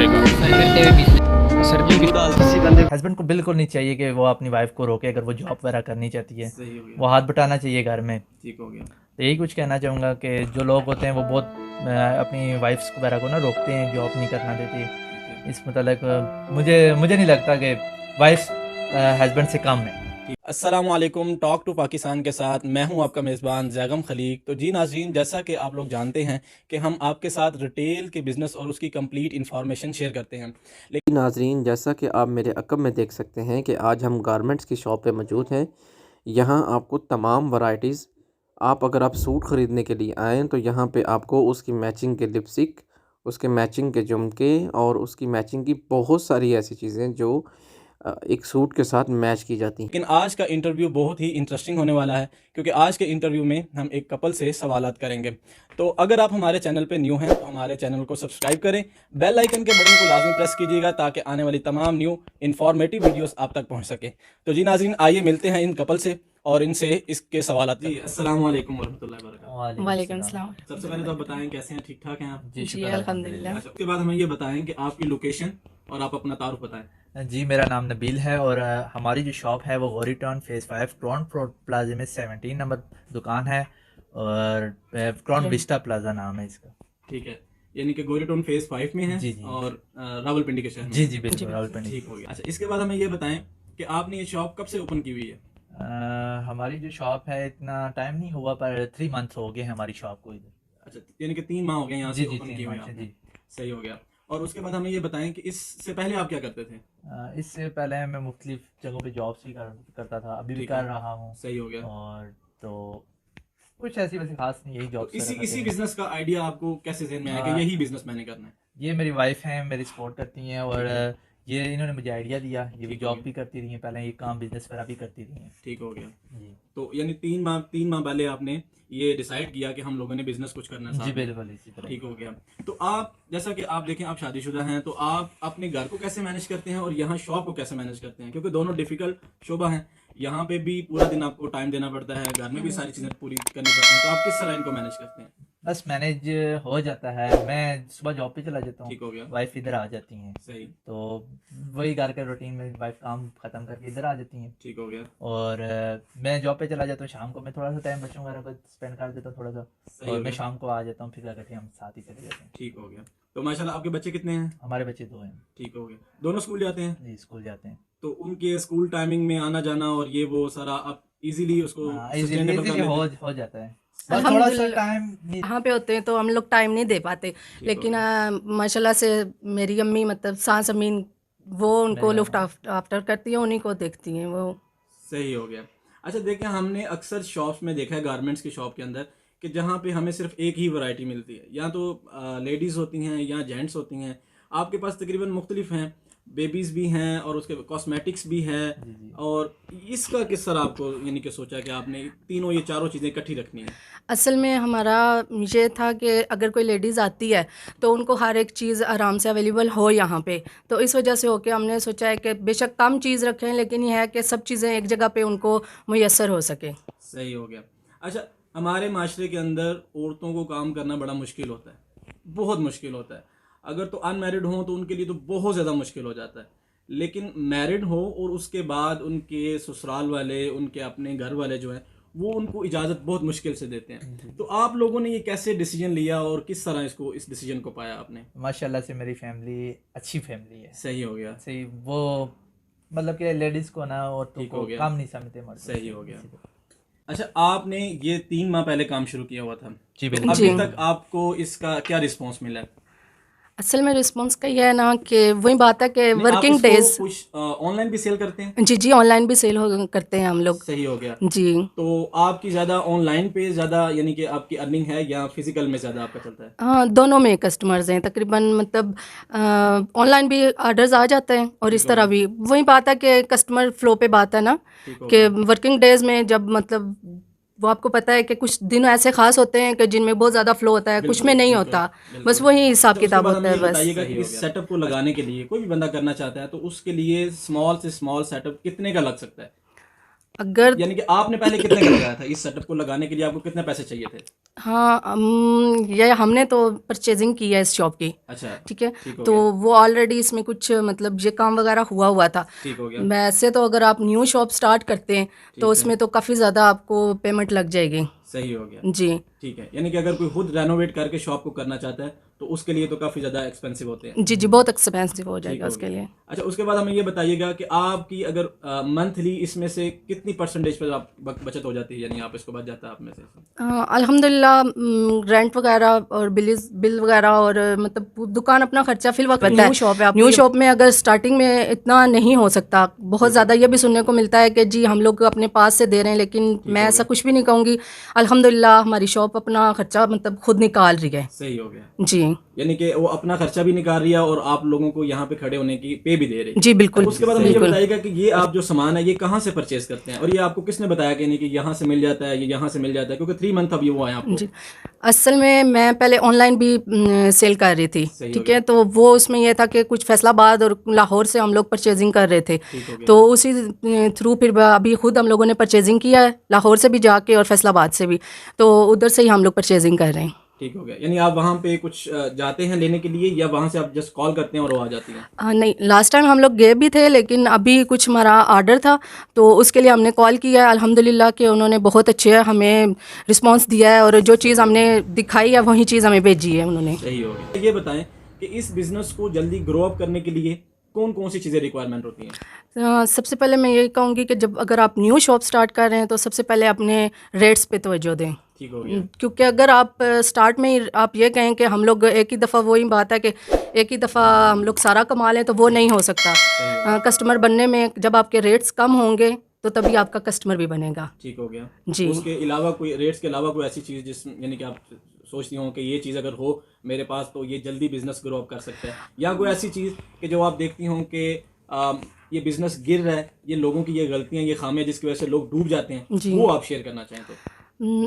जाएगा। हस्बैंड को बिल्कुल नहीं चाहिए कि वो अपनी वाइफ को रोके अगर वो जॉब वगैरह करनी चाहती है। सही हो गया। वो हाथ बटाना चाहिए घर में। ठीक हो गया। तो यही कुछ कहना चाहूँगा कि जो लोग होते हैं वो बहुत अपनी वाइफ्स वगैरह को ना रोकते हैं, जॉब नहीं करना देते। इस मतलब मुझे नहीं लगता कि वाइफ हस्बैंड से कम है। अस्सलाम वालेकुम, टॉक टू पाकिस्तान के साथ मैं हूं आपका मेज़बान जैगम खलीक। तो जी नाज़रीन, जैसा कि आप लोग जानते हैं कि हम आपके साथ रिटेल के बिज़नेस और उसकी कंप्लीट इन्फॉर्मेशन शेयर करते हैं। लेकिन नाजरीन, जैसा कि आप मेरे अकब में देख सकते हैं कि आज हम गारमेंट्स की शॉप पे मौजूद हैं। यहाँ आपको तमाम वैरायटीज़, अगर आप सूट ख़रीदने के लिए आएँ तो यहाँ पे आपको उसकी मैचिंग के लिपस्टिक, उसके मैचिंग के झुमके और उसकी मैचिंग की बहुत सारी ऐसी चीज़ें जो एक सूट के साथ मैच की जाती हैं। आज का इंटरव्यू बहुत ही इंटरेस्टिंग होने वाला है, क्योंकि आज के इंटरव्यू में हम एक कपल से सवालात करेंगे। तो अगर आप हमारे चैनल पे न्यू हैं तो हमारे चैनल को सब्सक्राइब करें, बेल आइकन के बटन को लाजमी प्रेस कीजिएगा ताकि आने वाली तमाम न्यू इन्फॉर्मेटिव वीडियोस आप तक पहुंच सके। तो जी नाज़रीन, आइए मिलते हैं इन कपल से और इनसे इसके सवालात। जी अस्सलाम वालेकुम वरहमतुल्लाहि वबरकातुहू। वालेकुम सलाम। सबसे पहले तो आप बताएं कैसे हैं, ठीक ठाक हैं आप? जी अल्हम्दुलिल्लाह। अच्छा, उसके बाद हमें ये बताएं कि आपकी लोकेशन और आप अपना तारुफ बताएं। जी, मेरा नाम नबील है और हमारी जो शॉप है वो Gauri town phase 5 Crowne Plaza में 17 नंबर दुकान है और क्राउन विस्टा प्लाजा नाम है इसका। ठीक है, यानी कि गोरी टाउन फेज 5 में है। जी जी। और रावलपिंडी के शहर में। जी बिल्कुल रावलपिंडी। ठीक हो गया। अच्छा, इसके बाद हमें ये बताएं कि आपने ये शॉप कब से ओपन की हुई है? हमारी जो शॉप है इतना टाइम नहीं हुआ पर 3 मंथ हो गए हैं हमारी शॉप को इधर। अच्छा, यानी कि 3 माह हो गए यहाँ से ओपन किए हुए जी आपने। सही हो गया। और उसके बाद हमें ये बताएं कि इससे पहले आप क्या करते थे? इससे पहले मैं मुख्तलिफ जगहों पे जॉब्स भी करता था, अभी भी ठीक है। कर रहा हूँ। सही हो गया। और तो कुछ ऐसी वैसी खास नहीं, यही जॉब तो इसी बिजनेस का आइडिया आपको कैसे ज़हन में आया कि यही बिजनेस मैंने करना है? ये मेरी वाइफ हैं, मेरी सपोर्ट करती हैं और ये इन्होंने मुझे आइडिया दिया। ये भी ठीक हो जॉब गया। भी करती रही हैं पहले, ये काम बिजनेस वगैरह भी करती रही हैं। ठीक हो गया। जी तो यानी 3 माह पहले आपने ये डिसाइड किया कि हम लोगों ने बिजनेस कुछ करना है साथ जी में। बिल्कुल इसी तरह। ठीक हो गया। तो आप जैसा कि आप देखें, आप शादीशुदा हैं, तो आप अपने घर को कैसे मैनेज करते हैं और यहाँ शॉप को कैसे मैनेज करते हैं? क्योंकि दोनों डिफिकल्ट शोबा हैं। यहाँ पे भी पूरा दिन आपको टाइम देना पड़ता है, घर में भी सारी चीज़ें पूरी करनी पड़ती हैं। तो आप किस तरह इनको मैनेज करते हैं? बस मैनेज हो जाता है। मैं सुबह जॉब पे चला जाता ठीक हूँ, हो गया। वाइफ इधर आ जाती हैं, सही। तो वही घर के रूटीन में वाइफ काम ख़त्म करके इधर आ जाती हैं। ठीक हो गया। और मैं जॉब पे चला जाता हूँ, शाम को मैं थोड़ा सा टाइम बच्चों वगैरह को स्पेंड कर देता हूँ थोड़ा सा, सही और हो मैं गया। शाम को आ जाता हूँ, फिर जाकर के हम साथ ही चले जाते हैं। ठीक हो गया। तो माशाल्लाह, आपके बच्चे कितने हैं? हमारे बच्चे 2 हैं। ठीक हो गया। दोनों स्कूल जाते हैं? जी स्कूल जाते हैं। तो उनके स्कूल टाइमिंग में आना जाना और ये वो सारा आप इजीली उसको sustainable कर लेते हैं? हो जाता है। बस थोड़ा सा टाइम यहाँ पे होते हैं तो हम लोग टाइम नहीं दे पाते, लेकिन माशाल्लाह से मेरी अम्मी मतलब सास अम्मी वो उनको लुफ्ट आफ्टर करती हैं, उन्हीं को देखती हैं वो। सही हो गया। अच्छा, देखें, हमने अक्सर शॉप्स में देखा है, गारमेंट्स की शॉप के अंदर, कि जहाँ पे हमें सिर्फ एक ही वैरायटी मिलती है, या तो लेडीज़ होती हैं या जेंट्स होती हैं। आपके पास तकरीबन मुख्तलिफ हैं, बेबीज़ भी हैं और उसके कॉस्मेटिक्स भी है। और इसका किस तरह आपको यानी कि सोचा कि आपने तीनों ये चारों चीज़ें इकट्ठी रखनी है? असल में हमारा ये था कि अगर कोई लेडीज़ आती है तो उनको हर एक चीज़ आराम से अवेलेबल हो यहाँ पे, तो इस वजह से होके हमने सोचा है कि बेशक कम चीज़ रखें, लेकिन यह है कि सब चीज़ें एक जगह पे उनको मुयस्सर हो सके। सही हो गया। अच्छा, हमारे माशरे के अंदर औरतों को काम करना बड़ा मुश्किल होता है, बहुत मुश्किल होता है। अगर तो अनमैरिड हों तो उनके लिए तो बहुत ज़्यादा मुश्किल हो जाता है, लेकिन मैरिड हो और उसके बाद उनके ससुराल वाले, उनके अपने घर वाले जो हैं, वो उनको इजाज़त बहुत मुश्किल से देते हैं। तो आप लोगों ने ये कैसे डिसीजन लिया और किस तरह इस डिसीजन को पाया आपने? माशाल्लाह से मेरी फैमिली अच्छी फैमिली है। सही हो गया। सही, वो मतलब कि लेडीज़ को ना और ठीक तो हो गया। काम नहीं समझते मर्द। सही हो गया। अच्छा, आपने ये 3 माह पहले काम शुरू किया हुआ था, जी बिल्कुल। अभी तक आपको इसका क्या रिस्पॉन्स मिला है? असल में रिस्पॉन्स का ये है ना कि वही बात है कि नहीं, आप वर्किंग इसको डेज। कुछ ऑनलाइन भी सेल करते हैं? जी ऑनलाइन भी सेल करते हैं हम लोग। सही हो गया। जी तो आपकी ज़्यादा ऑनलाइन पे ज़्यादा यानी कि आपकी अर्निंग है या फिजिकल में ज़्यादा आपका चलता है? हाँ, दोनों में कस्टमर्स हैं तकरीबन, मतलब ऑनलाइन भी ऑर्डर्स आ जाते हैं और इस तरह भी वही बात है कि कस्टमर फ्लो पे बात है ना, ठीक हो कि वर्किंग डेज में जब मतलब वो आपको पता है कि कुछ दिन ऐसे खास होते हैं कि जिनमें बहुत ज़्यादा फ्लो होता है, कुछ में नहीं होता, बस वही हिसाब किताब होता है बस। बताइएगा कि इस सेटअप को लगाने के लिए कोई भी बंदा करना चाहता है तो उसके लिए स्मॉल से स्मॉल सेटअप कितने का लग सकता है? अगर यानी कि आपने पहले कितने का लगाया था इस सेटअप को लगाने के लिए? आपको कितने पैसे चाहिए थे? हाँ ये हमने तो परचेजिंग की है इस शॉप की। अच्छा, ठीक है, ठीक हो तो गया, वो ऑलरेडी इसमें कुछ मतलब ये काम वगैरह हुआ था। ठीक हो गया, वैसे तो अगर आप न्यू शॉप स्टार्ट करते हैं तो ठीक है, उसमें तो काफ़ी ज़्यादा आपको पेमेंट लग जाएगी। सही हो गया, जी ठीक है। यानी कि अगर कोई खुद रेनोवेट करके शॉप को करना चाहता है तो उसके लिए तो काफ़ी ज़्यादा एक्सपेंसिव होते हैं। जी जी, बहुत एक्सपेंसिव हो ठीक जाएगा हो उसके गया। लिए। अच्छा, उसके बाद हमें ये बताइएगा कि आपकी अगर मंथली इसमें से कितनी परसेंटेज पर आप बचत हो जाती है, यानी आप इसको बच जाता है आप में से? अल्हम्दुलिल्लाह रेंट वगैरह और बिल वगैरह और मतलब दुकान अपना खर्चा फिल वक्त न्यू शॉप है। न्यू शॉप में अगर स्टार्टिंग में इतना नहीं हो सकता, बहुत ज़्यादा ये भी सुनने को मिलता है कि जी हम लोग अपने पास से दे रहे हैं, लेकिन मैं ऐसा कुछ भी नहीं कहूँगी। अल्हम्दुलिल्लाह हमारी शॉप अपना खर्चा मतलब खुद निकाल रही है। सही हो गया, जी यानी कि वो अपना खर्चा भी निकाल रही है और आप लोगों को यहाँ पे खड़े होने की पे भी दे रही है। जी बिल्कुल उसके बाद हमें ये बिल्कुल। बताइएगा कि ये आप जो सामान है ये कहाँ से परचेज करते हैं और ये आपको किसने बताया कि नहीं कि यहाँ से मिल जाता है, ये यहाँ से मिल जाता है? क्योंकि 3 मंथ अभी हुआ है आपको। जी, असल में मैं पहले ऑनलाइन भी सेल कर रही थी। सही हो ठीक है, तो वो उसमें यह था कि कुछ फैसलाबाद और लाहौर से हम लोग परचेजिंग कर रहे थे। ठीक हो गया, तो उसी थ्रू फिर अभी खुद हम लोगों ने परचेजिंग किया है, लाहौर से भी जाके और फैसलाबाद से भी, तो उधर से ही हम लोग परचेजिंग कर रहे हैं। ठीक हो गया। यानी आप वहाँ पे कुछ जाते हैं लेने के लिए या वहाँ से आप जस्ट कॉल करते हैं और वो आ जाती हैं? नहीं, लास्ट टाइम हम लोग गए भी थे, लेकिन अभी कुछ हमारा ऑर्डर था तो उसके लिए हमने कॉल किया है। अल्हम्दुलिल्लाह कि उन्होंने बहुत अच्छे हमें रिस्पांस दिया है और जो चीज़ हमने दिखाई है वही चीज़ हमें भेजी है उन्होंने। सही हो गया। ये बताएं कि इस बिजनेस को जल्दी ग्रो अप करने के लिए कौन कौन सी चीज़ें रिक्वायरमेंट होती हैं? सबसे पहले मैं यही कहूँगी कि जब अगर आप न्यू शॉप स्टार्ट कर रहे हैं तो सबसे पहले अपने रेट्स पे तवज्जो दें। ठीक हो गया, क्योंकि अगर आप स्टार्ट में ही आप ये कहें कि हम लोग एक ही दफ़ा, वही बात है कि एक ही दफ़ा हम लोग सारा कमा लें, तो वो नहीं हो सकता। सही हो गया, कस्टमर बनने में जब आपके रेट्स कम होंगे तो तभी आपका कस्टमर भी बनेगा। ठीक हो गया। जी। उसके अलावा कोई रेट्स के अलावा कोई ऐसी चीज़ जिस यानी कि आप सोचती हो कि ये चीज़ अगर हो मेरे पास तो ये जल्दी बिजनेस ग्रो अप कर सकता है, या कोई ऐसी चीज़ कि जो आप देखती हो कि ये बिजनेस गिर रहा है, ये लोगों की ये गलतियाँ, ये खामियां जिसकी वजह से लोग डूब जाते हैं, जी। वो आप शेयर करना चाहें तो?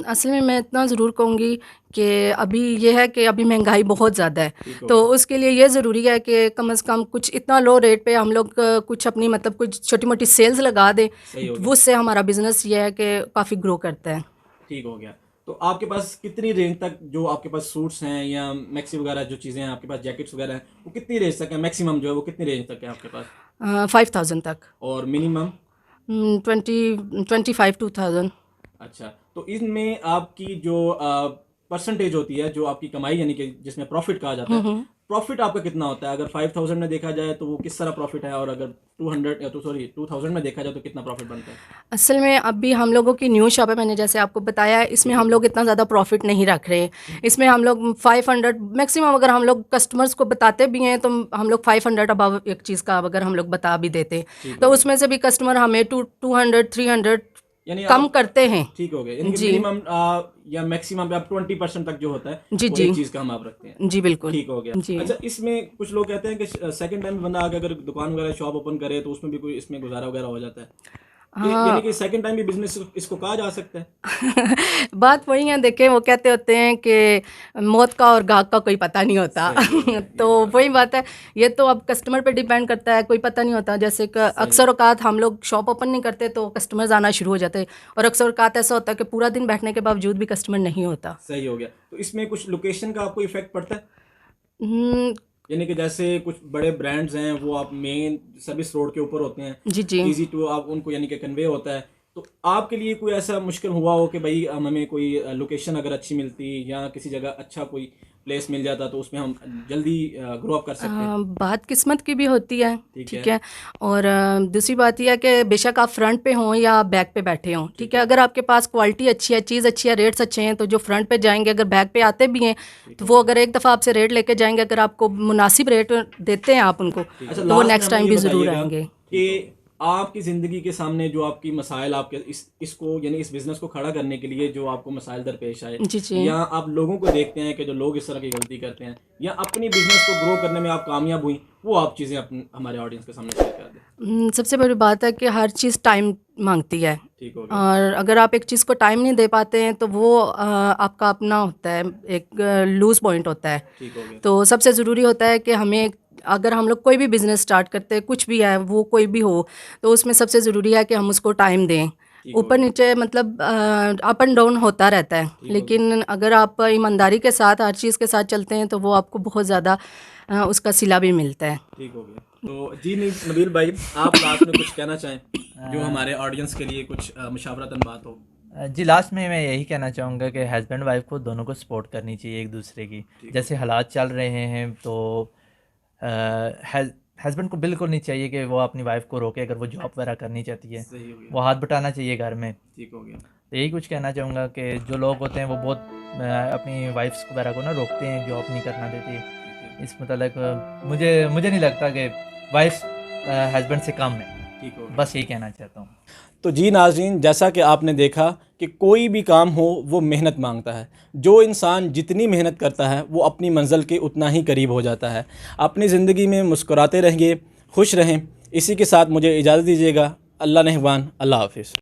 असल में मैं इतना ज़रूर कहूँगी कि अभी ये है कि अभी महंगाई बहुत ज़्यादा है, ठीक हो तो गया, उसके लिए ये ज़रूरी है कि कम से कम कुछ इतना लो रेट पे हम लोग कुछ अपनी मतलब कुछ छोटी मोटी सेल्स लगा दें, सही हो गया, उससे हमारा बिज़नेस ये है कि काफ़ी ग्रो करता है। ठीक हो गया। तो आपके पास कितनी रेंज तक जो आपके पास सूट्स हैं या मैक्सी वगैरह जो चीज़ें हैं आपके पास, जैकेट्स वगैरह हैं, वो कितनी रेंज तक है? मैक्सिमम जो है वो कितनी रेंज तक है आपके पास? 5000 तक। और मिनिमम? 25-2000। अच्छा, तो इसमें आपकी जो परसेंटेज होती है, जो आपकी कमाई यानी कि जिसमें प्रॉफिट कहा जाता है, प्रॉफिट आपका कितना होता है? अगर 5000 में देखा जाए तो वो किस तरह प्रॉफिट है, और अगर 2000 में देखा जाए तो कितना प्रॉफिट बनता है? असल में अभी हम लोगों की न्यू शॉप है, मैंने जैसे आपको बताया है, इसमें हम लोग इतना ज़्यादा प्रॉफिट नहीं रख रहे। इसमें हम लोग 500 मैक्सिमम, अगर हम लोग कस्टमर्स को बताते भी हैं तो हम लोग 500 अबव एक चीज़ का अगर हम लोग बता भी देते तो उसमें से भी कस्टमर हमें 200-300 यानी कम आप करते हैं। ठीक हो गया, यानी कि जी। मिनिमम या मैक्सिमम पे आप 20% तक जो होता है जी वो जी एक चीज़ का हम आप रखते हैं। जी बिल्कुल। ठीक हो गया। जी। अच्छा, इसमें कुछ लोग कहते हैं कि सेकंड टाइम बंदा आके अगर दुकान वगैरह शॉप ओपन करे तो उसमें भी कोई इसमें गुजारा वगैरह हो जाता है, यानी कि सेकंड टाइम भी बिजनेस इसको कहा जा सकता है? बात वही है, देखें वो कहते होते हैं कि मौत का और गाहक का कोई पता नहीं होता। तो वही बात है, ये तो अब कस्टमर पे डिपेंड करता है, कोई पता नहीं होता। जैसे कि अक्सर औकात हम लोग शॉप ओपन नहीं करते तो कस्टमर्स आना शुरू हो जाते हैं, और अक्सर औकात ऐसा होता है कि पूरा दिन बैठने के बावजूद भी कस्टमर नहीं होता। सही हो गया। तो इसमें कुछ लोकेशन का आपको इफेक्ट पड़ता है, हम्म, यानी कि जैसे कुछ बड़े ब्रांड्स हैं वो आप मेन सर्विस रोड के ऊपर होते हैं, जी जी। इजी टू आप उनको यानी कि कन्वे होता है, तो आपके लिए कोई ऐसा मुश्किल हुआ हो कि भाई हमें कोई लोकेशन अगर अच्छी मिलती या किसी जगह अच्छा कोई प्लेस मिल जाता तो उसमें हम जल्दी ग्रो अप कर सकते हैं? बात किस्मत की भी होती है। ठीक ठीक है। है, और दूसरी बात यह है कि बेशक आप फ्रंट पे हों या बैक पे बैठे हों, ठीक है, अगर आपके पास क्वालिटी अच्छी है, चीज़ अच्छी है, रेट्स अच्छे हैं, तो जो फ्रंट पे जाएंगे, अगर बैक पे आते भी हैं तो वो अगर एक दफ़ा आपसे रेट लेके जाएंगे, अगर आपको मुनासिब रेट देते हैं आप उनको, अच्छा, तो वो लास्ट नेक्स्ट में हमें टाइम ये भी ज़रूर बताइएगा आएंगे। कि आपकी ज़िंदगी के सामने जो आपकी मसाइल, आपके इसको यानी इस बिज़नेस को खड़ा करने के लिए जो आपको मसाइल दरपेश आए, जी जी। या आप लोगों को देखते हैं कि जो लोग इस तरह की गलती करते हैं, या अपनी बिज़नेस को ग्रो करने में आप कामयाब हुई, वो आप चीज़ें हमारे ऑडियंस के सामने शेयर कर दें। सबसे बड़ी बात है कि हर चीज़ टाइम मांगती है, ठीक हो गया, और अगर आप एक चीज़ को टाइम नहीं दे पाते हैं तो वो आपका अपना होता है, एक लूज़ पॉइंट होता है। ठीक हो गया, तो सबसे ज़रूरी होता है कि हमें, अगर हम लोग कोई भी बिज़नेस स्टार्ट करते हैं, कुछ भी है वो कोई भी हो, तो उसमें सबसे ज़रूरी है कि हम उसको टाइम दें। ऊपर नीचे मतलब अप एंड डाउन होता रहता है, लेकिन अगर आप ईमानदारी के साथ हर चीज़ के साथ चलते हैं तो वो आपको बहुत ज़्यादा उसका सिला भी मिलता है। ठीक हो गया। तो जी नबील भाई, आप लास्ट में कुछ कहना चाहें जो हमारे ऑडियंस के लिए कुछ मुशावरतन बात हो? जी लास्ट में मैं यही कहना चाहूँगा कि हस्बैंड वाइफ को दोनों को सपोर्ट करनी चाहिए एक दूसरे की। जैसे हालात चल रहे हैं तो हस्बैंड को बिल्कुल नहीं चाहिए कि वो अपनी वाइफ को रोके अगर वो जॉब वगैरह करनी चाहती है, सही हो गया। वो हाथ बटाना चाहिए घर में। ठीक हो गया। तो यही कुछ कहना चाहूँगा कि जो लोग होते हैं वो बहुत अपनी वाइफ्स वगैरह को ना रोकते हैं, जॉब नहीं करना देते। इस मतलब मुझे नहीं लगता कि वाइफ हस्बैंड से कम है। ठीक हो गया। बस यही कहना चाहता हूँ। तो जी नाज़रीन, जैसा कि आपने देखा कि कोई भी काम हो वो मेहनत मांगता है। जो इंसान जितनी मेहनत करता है वो अपनी मंजिल के उतना ही करीब हो जाता है। अपनी ज़िंदगी में मुस्कुराते रहेंगे, खुश रहें। इसी के साथ मुझे इजाज़त दीजिएगा। अल्लाह नेहवान, अल्लाह हाफ़िज़।